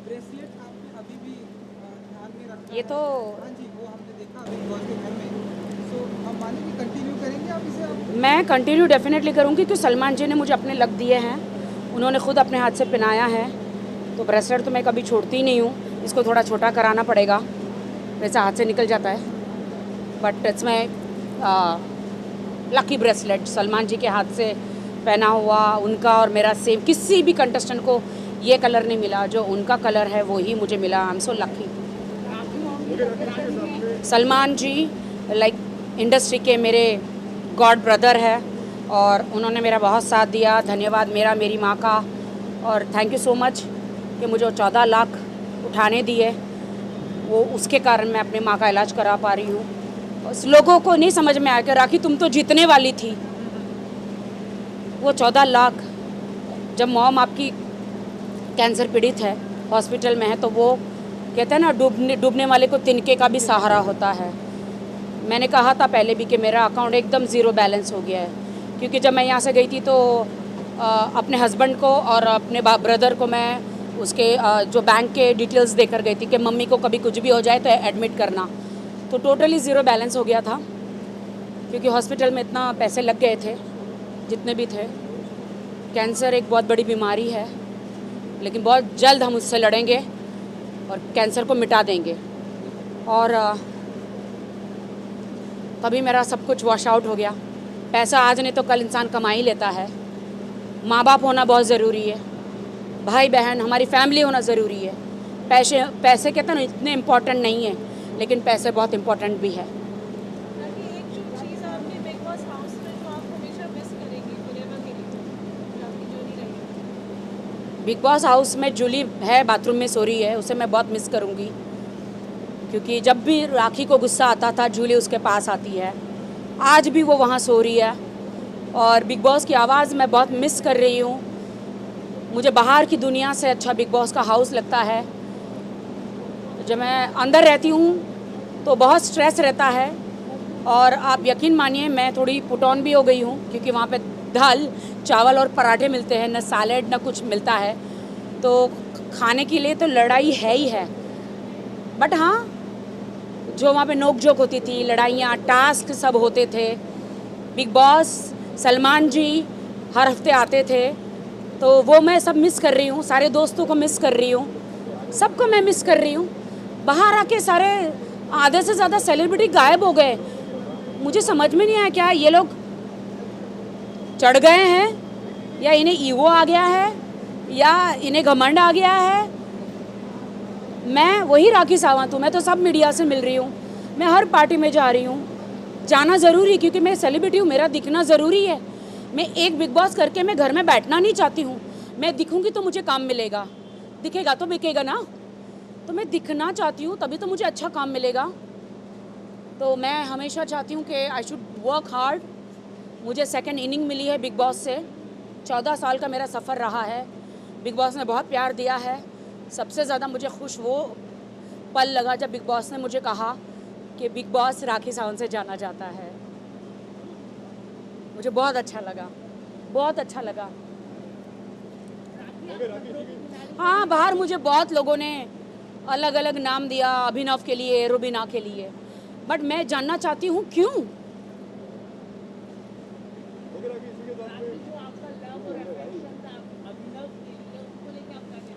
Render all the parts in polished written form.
Bracelet आपने अभी भी ध्यान में रखा ये है? तो हाँ जी, वो हमने देखा अभी बॉस के घर में। सो हम माने कि कंटिन्यू करेंगे आप इसे आप? मैं कंटिन्यू डेफिनेटली करूँगी क्योंकि सलमान जी ने मुझे अपने लक दिए हैं, उन्होंने खुद अपने हाथ से पहनाया है, तो ब्रेसलेट तो मैं कभी छोड़ती ही नहीं हूँ। इसको थोड़ा छोटा कराना पड़ेगा, वैसे हाथ से निकल जाता है, but it's my lucky bracelet. Salman ji के हाथ से पहना हुआ, उनका और मेरा सेम। किसी भी कंटेस्टेंट को ये कलर नहीं मिला, जो उनका कलर है वो ही मुझे मिला। I am so lucky. Salman ji like industry के मेरे गॉड ब्रदर है और उन्होंने मेरा बहुत साथ दिया। धन्यवाद मेरा मेरी माँ का, और थैंक यू सो मच कि मुझे 14 लाख उठाने दिए, वो उसके कारण मैं अपनी माँ का इलाज करा पा रही हूँ। उस लोगों को नहीं समझ में आया कि राखी तुम तो जीतने वाली थी। वो 14 लाख, जब मॉम आपकी कैंसर पीड़ित है, हॉस्पिटल में है, तो वो कहते हैं ना, डूबने वाले को तिनके का भी सहारा होता है। मैंने कहा था पहले भी कि मेरा अकाउंट एकदम ज़ीरो बैलेंस हो गया है, क्योंकि जब मैं यहाँ से गई थी तो अपने हस्बैंड को और अपने ब्रदर को मैं उसके जो बैंक के डिटेल्स देकर गई थी कि मम्मी को कभी कुछ भी हो जाए तो एडमिट करना। तो टोटली ज़ीरो बैलेंस हो गया था, क्योंकि हॉस्पिटल में इतना पैसे लग गए थे जितने भी थे। कैंसर एक बहुत बड़ी बीमारी है, लेकिन बहुत जल्द हम उससे लड़ेंगे और कैंसर को मिटा देंगे। और तभी मेरा सब कुछ वॉश आउट हो गया। पैसा आज नहीं तो कल इंसान कमा ही लेता है। माँ बाप होना बहुत ज़रूरी है, भाई बहन, हमारी फैमिली होना ज़रूरी है। पैसे कहते हैं ना इतने इम्पोर्टेंट नहीं है, लेकिन पैसे बहुत इम्पोर्टेंट भी है। एक जो चीज़ आपने बिग बॉस हाउस में जो आप हमेशा मिस करेंगी forever के लिए, जो आपकी जर्नी रहेगी? बिग बॉस हाउस में जूली है, बाथरूम में सो रही है, उसे मैं बहुत मिस करूँगी, क्योंकि जब भी राखी को गुस्सा आता था जूली उसके पास आती है। आज भी वो वहाँ सो रही है, और बिग बॉस की आवाज़ मैं बहुत मिस कर रही हूँ। मुझे बाहर की दुनिया से अच्छा बिग बॉस का हाउस लगता है। जब मैं अंदर रहती हूँ तो बहुत स्ट्रेस रहता है, और आप यकीन मानिए मैं थोड़ी पुट ऑन भी हो गई हूँ, क्योंकि वहाँ पे दाल चावल और पराठे मिलते हैं, न सैलेड न कुछ मिलता है, तो खाने के लिए तो लड़ाई है ही है। बट हाँ, जो वहाँ पे नोक झोंक होती थी, लड़ाइयाँ, टास्क सब होते थे। बिग बॉस, सलमान जी हर हफ्ते आते थे, तो वो मैं सब मिस कर रही हूँ। सारे दोस्तों को मिस कर रही हूँ, सबको मैं मिस कर रही हूँ। बाहर आके सारे आधे से ज़्यादा सेलिब्रिटी गायब हो गए। मुझे समझ में नहीं आया, क्या ये लोग चढ़ गए हैं, या इन्हें ईगो आ गया है, या इन्हें घमंड आ गया है। मैं वही राखी सावंत हूँ, मैं तो सब मीडिया से मिल रही हूँ, मैं हर पार्टी में जा रही हूँ। जाना ज़रूरी, क्योंकि मैं सेलिब्रिटी हूँ, मेरा दिखना ज़रूरी है। मैं एक बिग बॉस करके मैं घर में बैठना नहीं चाहती हूँ। मैं दिखूँगी तो मुझे काम मिलेगा, दिखेगा तो बिकेगा ना, तो मैं दिखना चाहती हूँ, तभी तो मुझे अच्छा काम मिलेगा। तो मैं हमेशा चाहती हूँ कि आई शुड वर्क हार्ड। मुझे सेकंड इनिंग मिली है बिग बॉस से। 14 साल का मेरा सफ़र रहा है, बिग बॉस ने बहुत प्यार दिया है। सबसे ज़्यादा मुझे खुश वो पल लगा जब बिग बॉस ने मुझे कहा कि बिग बॉस राखी सावंत से जाना जाता है। मुझे बहुत अच्छा लगा, बहुत अच्छा लगा। हाँ, बाहर मुझे बहुत लोगों ने अलग अलग नाम दिया, अभिनव के लिए, रुबीना के लिए, बट मैं जानना चाहती हूँ क्यों।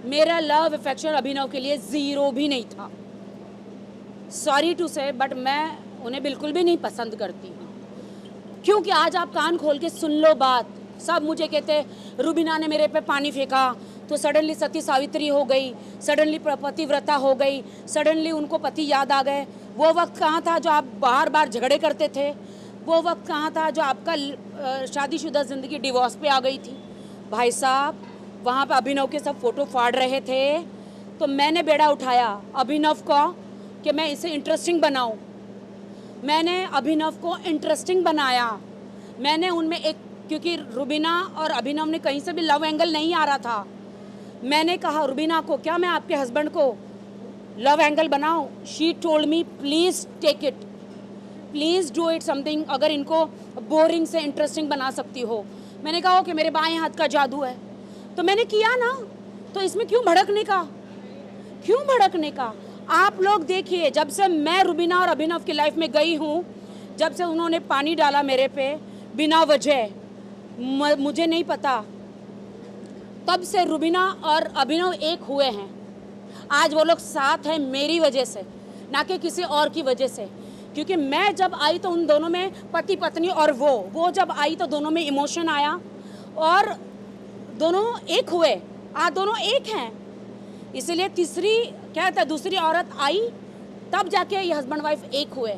मेरा लव अफेक्शन अभिनव के लिए ज़ीरो भी नहीं था। सॉरी टू से, बट मैं उन्हें बिल्कुल भी नहीं पसंद करती हूँ। क्योंकि आज आप कान खोल के सुन लो बात, सब मुझे कहते रुबीना ने मेरे पे पानी फेंका तो सडनली सती सावित्री हो गई, सडनली पतिव्रता हो गई, सडनली उनको पति याद आ गए। वो वक्त कहाँ था जो आप बार बार झगड़े करते थे? वो वक्त कहाँ था जो आपका शादीशुदा ज़िंदगी डिवोर्स पे आ गई थी? भाई साहब, वहाँ पे अभिनव के सब फ़ोटो फाड़ रहे थे, तो मैंने बेड़ा उठाया अभिनव का कि मैं इसे इंटरेस्टिंग बनाऊँ। मैंने अभिनव को इंटरेस्टिंग बनाया। मैंने उनमें एक, क्योंकि रुबीना और अभिनव ने कहीं से भी लव एंगल नहीं आ रहा था, मैंने कहा रुबीना को, क्या मैं आपके हस्बैंड को लव एंगल बनाऊं? She told me please take it, please do it something, अगर इनको बोरिंग से इंटरेस्टिंग बना सकती हो। मैंने कहा कि मेरे बाएं हाथ का जादू है, तो मैंने किया ना, तो इसमें क्यों भड़कने का? क्यों भड़कने का? आप लोग देखिए, जब से मैं रुबीना और अभिनव की लाइफ में गई हूँ, जब से उन्होंने पानी डाला मेरे पे बिना वजह, मुझे नहीं पता, तब से रुबीना और अभिनव एक हुए हैं। आज वो लोग साथ हैं मेरी वजह से, ना कि किसी और की वजह से। क्योंकि मैं जब आई तो उन दोनों में पति पत्नी, और वो जब आई तो दोनों में इमोशन आया और दोनों एक हुए। आज दोनों एक हैं, इसलिए तीसरी क्या कहता है दूसरी औरत आई, तब जाके ये हस्बैंड वाइफ एक हुए।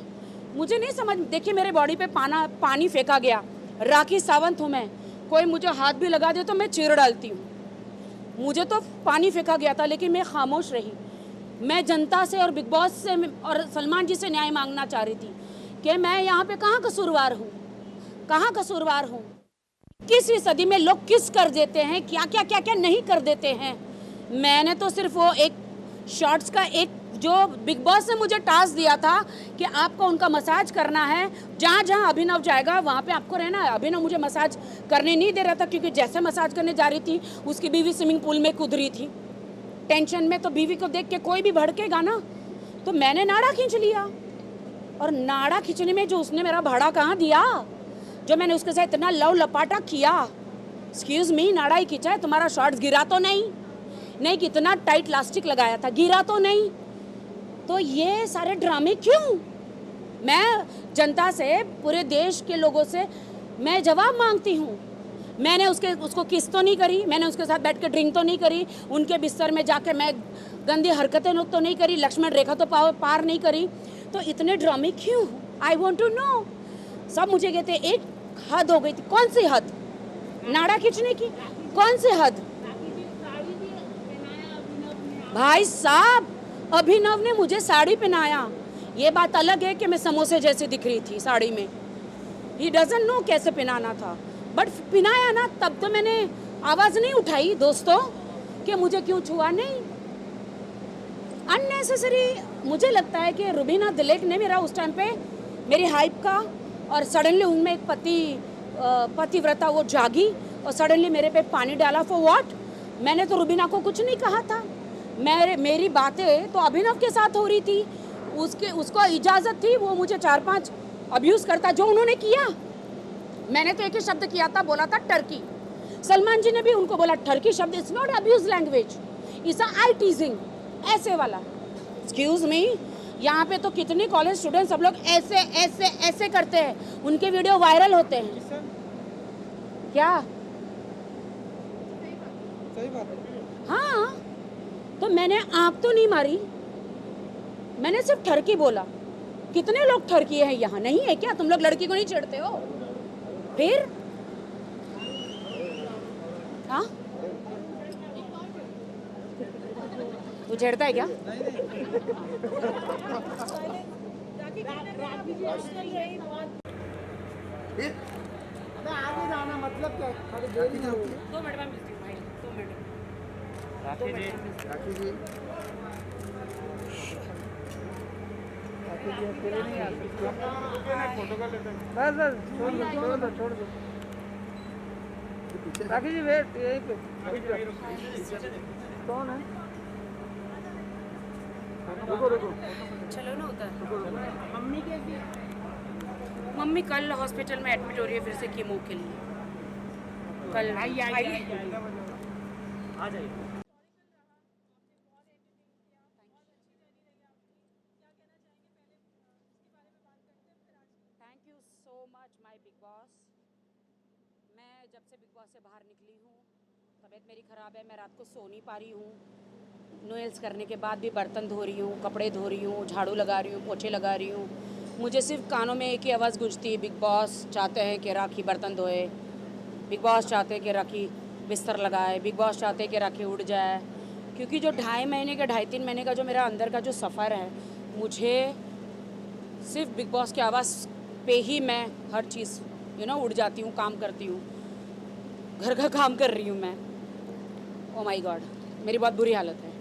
मुझे नहीं समझ, देखिए मेरे बॉडी पे पानी फेंका गया, राखी सावंत हूँ मैं, कोई मुझे हाथ भी लगा दे तो मैं चीर डालती हूँ। मुझे तो पानी फेंका गया था, लेकिन मैं खामोश रही। मैं जनता से और बिग बॉस से और सलमान जी से न्याय मांगना चाह रही थी कि मैं यहाँ पे कहाँ कसूरवार हूँ, कहाँ कसूरवार हूँ। 21वीं सदी में लोग किस कर देते हैं, क्या क्या क्या क्या नहीं कर देते हैं। मैंने तो सिर्फ वो एक शॉर्ट्स का एक जो बिग बॉस ने मुझे टास्क दिया था कि आपको उनका मसाज करना है, जहाँ जहाँ अभिनव जाएगा वहाँ पे आपको रहना है। अभिनव मुझे मसाज करने नहीं दे रहा था, क्योंकि जैसे मसाज करने जा रही थी उसकी बीवी स्विमिंग पूल में कूद रही थी टेंशन में। तो बीवी को देख के कोई भी भड़केगा ना, तो मैंने नाड़ा खींच लिया। और नाड़ा खींचने में जो उसने मेरा भाड़ा कहाँ दिया, जो मैंने उसके साथ इतना लव लपाटा किया। एक्सक्यूज मी, नाड़ा ही खींचा है, तुम्हारा शॉर्ट्स गिरा तो नहीं, कितना टाइट लास्टिक लगाया था, गिरा तो नहीं। तो ये सारे ड्रामे क्यों? मैं जनता से, पूरे देश के लोगों से मैं जवाब मांगती हूँ। मैंने उसको किस तो नहीं करी, मैंने उसके साथ बैठ के ड्रिंक तो नहीं करी, उनके बिस्तर में जाके मैं गंदी हरकतें तो नहीं करी, लक्ष्मण रेखा तो पार नहीं करी। तो इतने ड्रामे क्यों? I want to know. सब मुझे कहते एक हद हो गई थी। कौन सी हद? नाड़ा खींचने की कौन सी हद? भाई साहब, अभिनव ने मुझे साड़ी पहनाया। ये बात अलग है कि मैं समोसे जैसी दिख रही थी साड़ी में, ही डजंट नो कैसे पहनाना था, बट पहनाया ना। तब तो मैंने आवाज नहीं उठाई दोस्तों कि मुझे क्यों छुआ, नहीं। अननेसेसरी मुझे लगता है कि रुबीना दिलेक ने मेरा उस टाइम पे मेरी हाइप का, और सडनली उनमें एक पतिव्रता वो जागी और सडनली मेरे पे पानी डाला। For what? मैंने तो रुबीना को कुछ नहीं कहा था। मेरी बातें तो अभिनव के साथ हो रही थी, उसको इजाज़त थी, वो मुझे 4-5 अब्यूज़ करता, जो उन्होंने किया। मैंने तो एक ही शब्द किया था, बोला था टर्की। सलमान जी ने भी उनको बोला टर्की शब्द is not abuse language, is I टीजिंग, ऐसे वाला। एक्सक्यूज मी, यहाँ पे तो कितने कॉलेज स्टूडेंट सब लोग ऐसे ऐसे ऐसे करते हैं, उनके वीडियो वायरल होते हैं। क्या सही बात है। हाँ, तो मैंने आँख तो नहीं मारी, मैंने सिर्फ ठरकी बोला। कितने लोग ठरकी हैं यहाँ, नहीं है क्या? तुम लोग लड़की को नहीं छेड़ते हो? फिर हाँ, तू छेड़ता है क्या? आगे जाना मतलब क्या? खाली देर ही जाओ। 2 मिनट में मिलती हूँ भाई, 2 मिनट। राखी जी, अकेले नहीं आ सकते। फोटो कर लेते हैं। बस छोड़ दो। राखी जी वेट, यहीं पे। कौन है? रुको। चलो ना उधर। मम्मी कैसी? मम्मी कल हॉस्पिटल में एडमिट हो रही है फिर से कीमो के लिए। कल आई आ जाइए। Thank you so much my big boss. मैं जब से बिग बॉस से बाहर निकली हूँ, तबीयत मेरी ख़राब है, मैं रात को सो नहीं पा रही हूँ। नोएल्स करने के बाद भी बर्तन धो रही हूँ, कपड़े धो रही हूँ, झाड़ू लगा रही हूँ, पोछे लगा रही हूँ। मुझे सिर्फ कानों में एक ही आवाज़ गूंजती है, बिग बॉस चाहते हैं कि राखी बर्तन धोए, बिग बॉस चाहते हैं कि राखी बिस्तर लगाए, बिग बॉस चाहते हैं कि राखी उड़ जाए। क्योंकि जो 2.5 महीने का 2.5-3 महीने का जो मेरा अंदर का जो सफ़र है, मुझे सिर्फ बिग बॉस की आवाज़ पे ही मैं हर चीज़ उड़ जाती हूँ, काम करती हूँ, घर का काम कर रही हूँ मैं। ओ माय गॉड, मेरी बहुत बुरी हालत है।